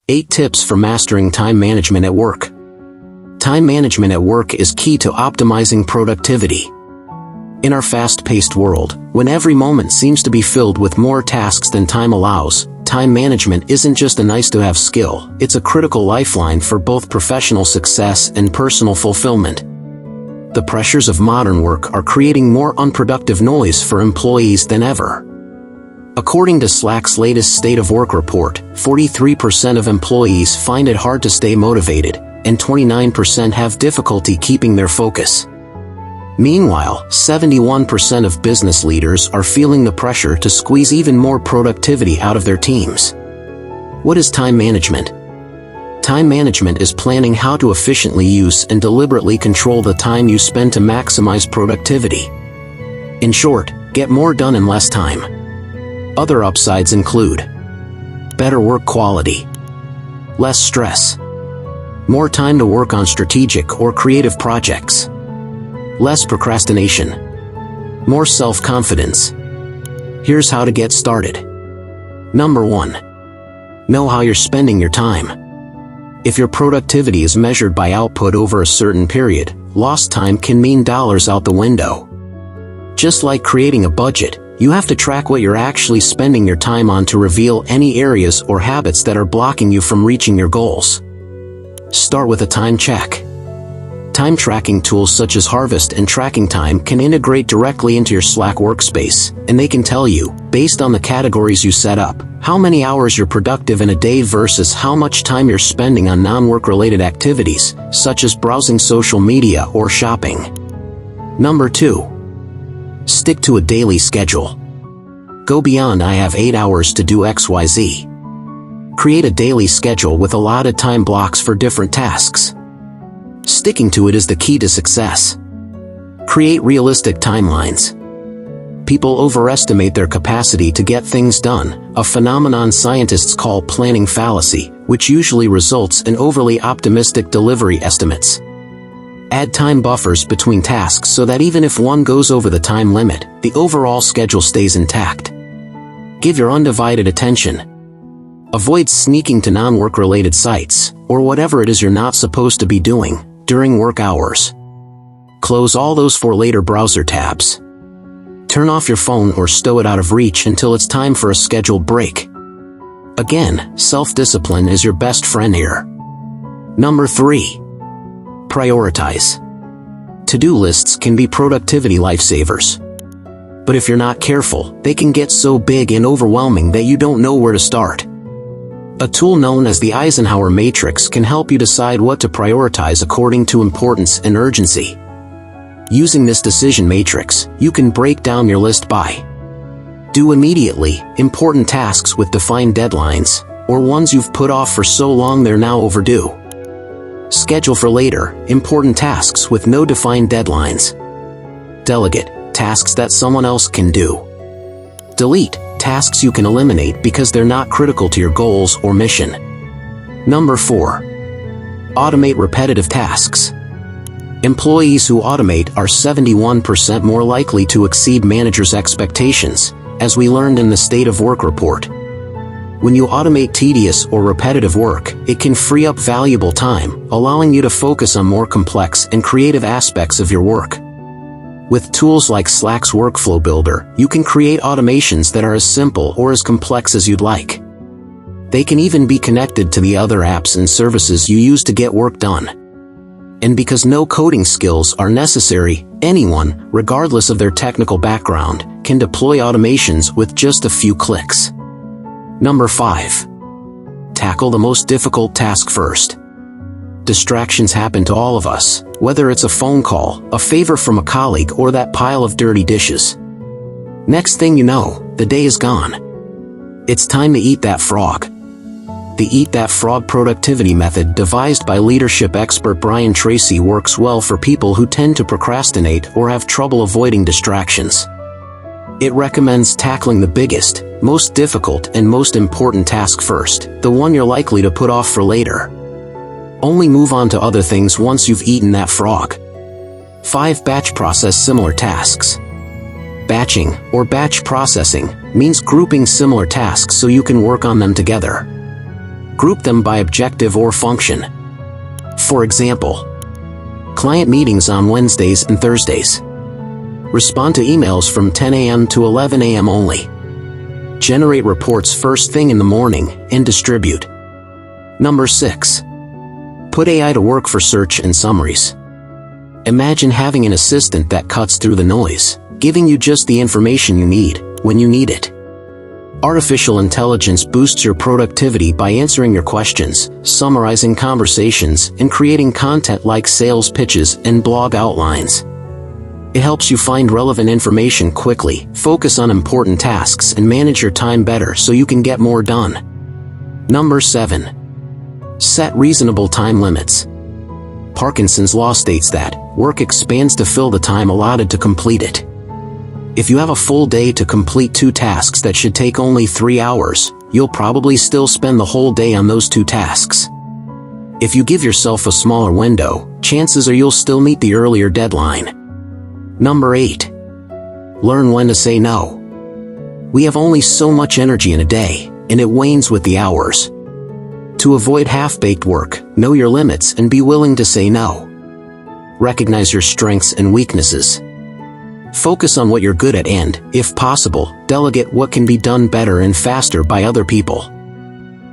8 tips for mastering time management at work. Time management at work is key to optimizing productivity. In our fast-paced world, when every moment seems to be filled with more tasks than time allows, time management isn't just a nice-to-have skill, it's a critical lifeline for both professional success and personal fulfillment. The pressures of modern work are creating more unproductive noise for employees than ever. According to Slack's latest State of Work report, 43% of employees find it hard to stay motivated, and 29% have difficulty keeping their focus. Meanwhile, 71% of business leaders are feeling the pressure to squeeze even more productivity out of their teams. What is time management? Time management is planning how to efficiently use and deliberately control the time you spend to maximize productivity. In short, get more done in less time. Other upsides include better work quality, less stress, more time to work on strategic or creative projects, less procrastination, more self-confidence. Here's how to get started. Number 1. Know how you're spending your time. If your productivity is measured by output over a certain period, lost time can mean dollars out the window. Just like creating a budget, you have to track what you're actually spending your time on to reveal any areas or habits that are blocking you from reaching your goals. Start with a time check. Time tracking tools such as Harvest and Tracking Time can integrate directly into your Slack workspace, and they can tell you, based on the categories you set up, how many hours you're productive in a day versus how much time you're spending on non-work related activities, such as browsing social media or shopping. Number 2. Stick to a daily schedule. Go beyond "I have 8 hours to do XYZ." Create a daily schedule with allotted time blocks for different tasks. Sticking to it is the key to success. Create realistic timelines. People overestimate their capacity to get things done, a phenomenon scientists call planning fallacy, which usually results in overly optimistic delivery estimates. Add time buffers between tasks so that even if one goes over the time limit, the overall schedule stays intact. Give your undivided attention. Avoid sneaking to non-work related sites, or whatever it is you're not supposed to be doing, during work hours. Close all those for later browser tabs. Turn off your phone or stow it out of reach until it's time for a scheduled break. Again, self-discipline is your best friend here. Number 3. Prioritize. To-do lists can be productivity lifesavers. But if you're not careful, they can get so big and overwhelming that you don't know where to start. A tool known as the Eisenhower Matrix can help you decide what to prioritize according to importance and urgency. Using this decision matrix, you can break down your list by do immediately, important tasks with defined deadlines, or ones you've put off for so long they're now overdue. Schedule for later, important tasks with no defined deadlines. Delegate, tasks that someone else can do. Delete, tasks you can eliminate because they're not critical to your goals or mission. Number 4. Automate repetitive tasks. Employees who automate are 71% more likely to exceed managers' expectations, as we learned in the State of Work report. When you automate tedious or repetitive work, it can free up valuable time, allowing you to focus on more complex and creative aspects of your work. With tools like Slack's Workflow Builder, you can create automations that are as simple or as complex as you'd like. They can even be connected to the other apps and services you use to get work done. And because no coding skills are necessary, anyone, regardless of their technical background, can deploy automations with just a few clicks. Number 5. Tackle the most difficult task first. Distractions happen to all of us, whether it's a phone call, a favor from a colleague, or that pile of dirty dishes. Next thing you know, the day is gone. It's time to eat that frog. The Eat That Frog productivity method devised by leadership expert Brian Tracy works well for people who tend to procrastinate or have trouble avoiding distractions. It recommends tackling the biggest, most difficult and most important task first, the one you're likely to put off for later. Only move on to other things once you've eaten that frog. 5. Batch process similar tasks. Batching, or batch processing, means grouping similar tasks so you can work on them together. Group them by objective or function. For example, client meetings on Wednesdays and Thursdays. Respond to emails from 10 a.m. to 11 a.m. only. Generate reports first thing in the morning and distribute. Number 6. Put AI to work for search and summaries. Imagine having an assistant that cuts through the noise, giving you just the information you need, when you need it. Artificial intelligence boosts your productivity by answering your questions, summarizing conversations, and creating content like sales pitches and blog outlines. It helps you find relevant information quickly, focus on important tasks, and manage your time better so you can get more done. Number 7. Set reasonable time limits. Parkinson's law states that work expands to fill the time allotted to complete it. If you have a full day to complete 2 tasks that should take only 3 hours, you'll probably still spend the whole day on those 2 tasks. If you give yourself a smaller window, chances are you'll still meet the earlier deadline. Number 8. Learn when to say no. We have only so much energy in a day, and it wanes with the hours. To avoid half-baked work, know your limits and be willing to say no. Recognize your strengths and weaknesses. Focus on what you're good at and, if possible, delegate what can be done better and faster by other people.